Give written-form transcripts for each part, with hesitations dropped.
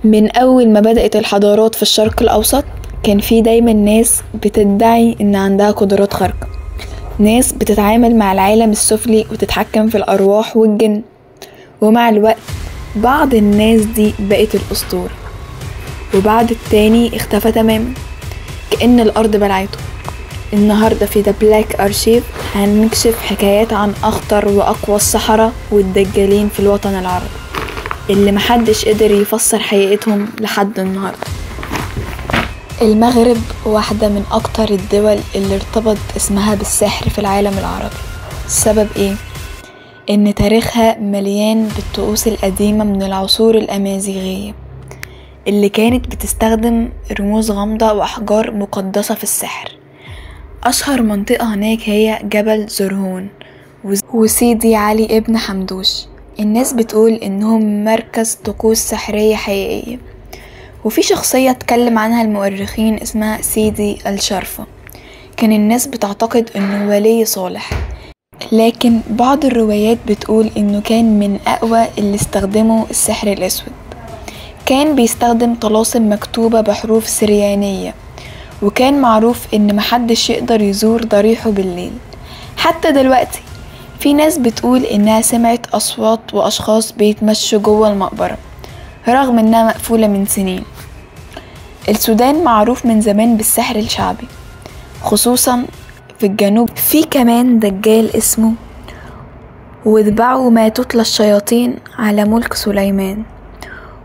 من أول ما بدأت الحضارات في الشرق الأوسط كان في دايما ناس بتدعي إن عندها قدرات خارقة، ناس بتتعامل مع العالم السفلي وتتحكم في الأرواح والجن. ومع الوقت بعض الناس دي بقت الأسطورة، وبعد التاني اختفى تماما كأن الأرض بلعته. النهاردة في The Black Archive هنكشف حكايات عن أخطر وأقوى السحرة والدجالين في الوطن العربي اللي محدش قدر يفسر حقيقتهم لحد النهاردة. المغرب واحدة من أكتر الدول اللي ارتبط اسمها بالسحر في العالم العربي. السبب ايه؟ ان تاريخها مليان بالطقوس القديمة من العصور الأمازيغية اللي كانت بتستخدم رموز غامضة وأحجار مقدسة في السحر. أشهر منطقة هناك هي جبل زرهون وسيدي علي ابن حمدوش. الناس بتقول انهم مركز طقوس سحرية حقيقية، وفي شخصية اتكلم عنها المؤرخين اسمها سيدي الشرفة. كان الناس بتعتقد انه ولي صالح، لكن بعض الروايات بتقول انه كان من اقوى اللي استخدموا السحر الاسود. كان بيستخدم طلاسم مكتوبة بحروف سريانية، وكان معروف ان محدش يقدر يزور ضريحه بالليل. حتى دلوقتي في ناس بتقول انها سمعت اصوات واشخاص بيتمشوا جوه المقبرة رغم انها مقفولة من سنين. السودان معروف من زمان بالسحر الشعبي، خصوصا في الجنوب. في كمان دجال اسمه واتبعوا ما تتلى الشياطين على ملك سليمان.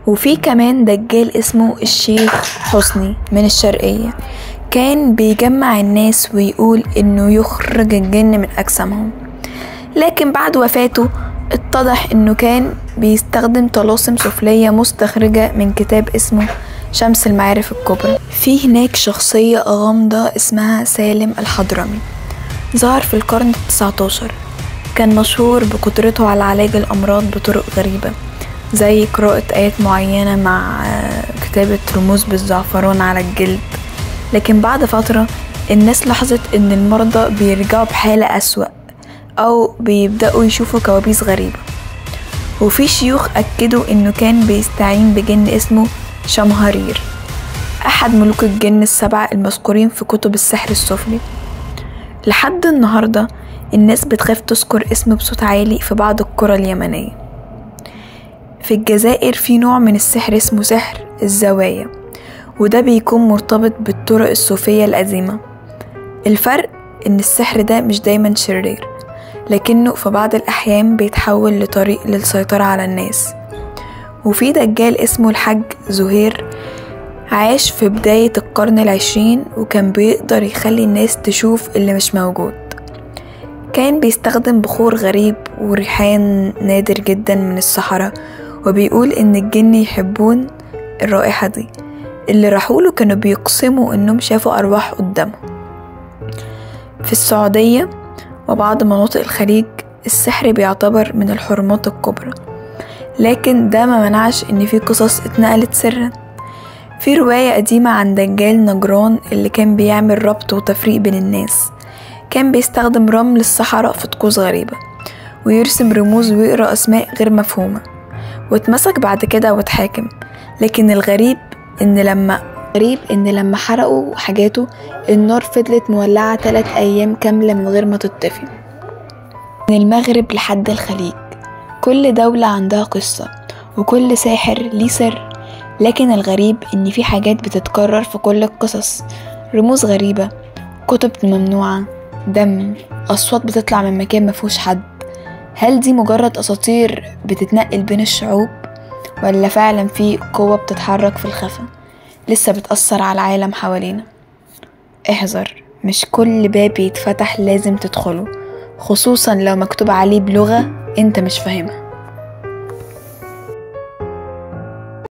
وفي كمان دجال اسمه الشيخ حسني من الشرقية، كان بيجمع الناس ويقول انه يخرج الجن من اجسامهم، لكن بعد وفاته اتضح انه كان بيستخدم طلاسم سفلية مستخرجة من كتاب اسمه شمس المعارف الكبرى. في هناك شخصية غامضة اسمها سالم الحضرمي، ظهر في القرن 19. كان مشهور بقدرته على علاج الأمراض بطرق غريبة، زي قراءة آيات معينة مع كتابة رموز بالزعفران على الجلد. لكن بعد فترة الناس لاحظت ان المرضى بيرجعوا بحالة أسوأ أو بيبدأوا يشوفوا كوابيس غريبة. وفي شيوخ أكدوا انه كان بيستعين بجن اسمه شمهرير، أحد ملوك الجن السبعة المذكورين في كتب السحر السفلي. لحد النهاردة الناس بتخاف تذكر اسمه بصوت عالي في بعض القرى اليمنية. في الجزائر في نوع من السحر اسمه سحر الزوايا، وده بيكون مرتبط بالطرق الصوفية القديمة. الفرق ان السحر ده مش دايما شرير، لكنه في بعض الأحيان بيتحول لطريق للسيطرة على الناس. وفي دجال اسمه الحاج زهير، عاش في بداية القرن 20 وكان بيقدر يخلي الناس تشوف اللي مش موجود. كان بيستخدم بخور غريب وريحان نادر جدا من الصحراء، وبيقول ان الجن يحبون الرائحة دي. اللي راحوله كانوا بيقسموا انهم شافوا ارواح قدامهم. في السعودية وبعض مناطق الخليج السحر بيعتبر من الحرمات الكبرى، لكن ده ما منعش ان في قصص اتنقلت سرا. في رواية قديمة عن دجال نجران اللي كان بيعمل ربط وتفريق بين الناس. كان بيستخدم رمل الصحراء في طقوس غريبة، ويرسم رموز ويقرأ أسماء غير مفهومة، واتمسك بعد كده واتحاكم. لكن الغريب إن لما حرقوا حاجاته النار فضلت مولعة 3 أيام كاملة من غير ما تطفي. من المغرب لحد الخليج كل دولة عندها قصة، وكل ساحر ليه سر. لكن الغريب إن في حاجات بتتكرر في كل القصص: رموز غريبة، كتب ممنوعة، دم، أصوات بتطلع من مكان مفهوش حد. هل دي مجرد أساطير بتتنقل بين الشعوب، ولا فعلا في قوة بتتحرك في الخفا لسه بتأثر على العالم حوالينا؟ احذر، مش كل باب يتفتح لازم تدخله، خصوصا لو مكتوب عليه بلغة انت مش فاهمها.